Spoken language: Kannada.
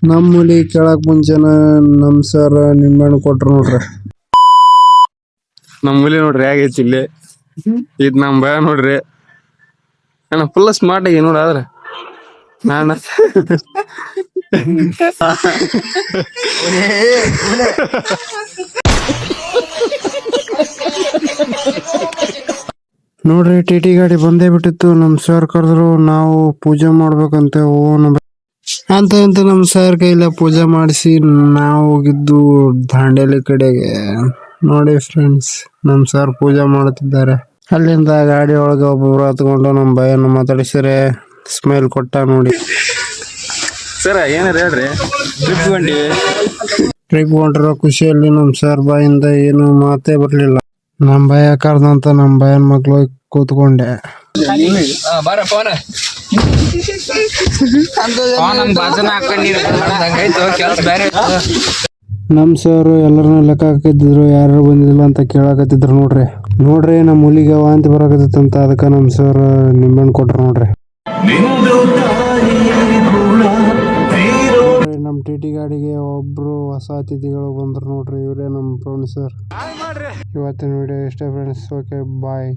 ನಮ್ಮ ಹುಲಿ ಕೇಳಕ್ ಮುಂಚೆನ ನಮ್ ಸರ್ ನಿಂಬೆಹಣ್ಣು ಕೊಟ್ರು ನೋಡ್ರಿ. ನಮ್ ಹುಲಿ ನೋಡ್ರಿ ಹೇಗೈತಿ ಇಲ್ಲಿ. ಇದ್ ನಮ್ ಭಯ ನೋಡ್ರಿ ಅಣ್ಣ ಫುಲ್ ಸ್ಮಾರ್ಟ್ ಆಗಿ ನೋಡ. ಆದ್ರ ನಾನ ನೋಡ್ರಿ ಟಿ ಗಾಡಿ ಬಂದೇ ಬಿಟ್ಟಿತ್ತು. ನಮ್ ಸರ್ ಕರೆದ್ರು, ನಾವು ಪೂಜೆ ಮಾಡ್ಬೇಕಂತೆ. ಅಂತ ನಮ್ ಸರ್ ಕೈಲ ಪೂಜೆ ಮಾಡಿಸಿ ನಾವು ಹೋಗಿದ್ದು ದಾಂಡೇಲಿ ಕಡೆಗೆ. ನೋಡಿ ಫ್ರೆಂಡ್ಸ್, ನಮ್ ಸರ್ ಪೂಜೆ ಮಾಡುತ್ತಿದ್ದಾರೆ. ಅಲ್ಲಿಂದ ಗಾಡಿ ಒಳಗೆ ಒಬ್ಬೊಬ್ರು ಹತ್ಕೊಂಡು ನಮ್ ಭಯನ ಮಾತಾಡಿಸಿರೆ ಸ್ಮೈಲ್ ಕೊಟ್ಟ ನೋಡಿ. ಸರ ಏನಾರ ಹೇಳ್ರಿ. ಟ್ರಿಪ್ ಹೊಂಟಿರೋ ಖುಷಿಯಲ್ಲಿ ನಮ್ ಸರ್ ಬಾಯಿಂದ ಏನು ಮಾತೇ ಬರ್ಲಿಲ್ಲ. ನಮ್ ಭಯ ಕರ್ದಂತ ನಮ್ ಭಯನ್ ಮಕ್ಳು ಕೂತ್ಕೊಂಡೆ. ನಮ್ ಸರ್ ಎಲ್ಲರನ್ನ ಲೆಕ್ಕ ಹಾಕಿದ್ರು, ಯಾರು ಬಂದಿಲ್ಲ ಅಂತ ಕೇಳಾಕತ್ತಿದ್ರು. ನೋಡ್ರಿ ನಮ್ ಹುಲಿಗೆ ವಾಂತಿ ಬರಾಕತ್ತಿತ್ತಂತ. ಅದಕ್ಕ ನಮ್ ಸರ್ ನಿಂಬೆಹಣ್ಣು ಕೊಟ್ರು ನೋಡ್ರಿ. ನಮ್ ಟಿ ಗಾಡಿಗೆ ಒಬ್ರು ಹೊಸ ಅತಿಥಿಗಳು ಬಂದ್ರು ನೋಡ್ರಿ. ಇವರೇ ನಮ್ ಫ್ರೆಂಡ್ ಸರ್. ಇವತ್ತಿನ ವಿಡಿಯೋ ಇಷ್ಟ ಫ್ರೆಂಡ್ಸ್. ಓಕೆ ಬಾಯ್.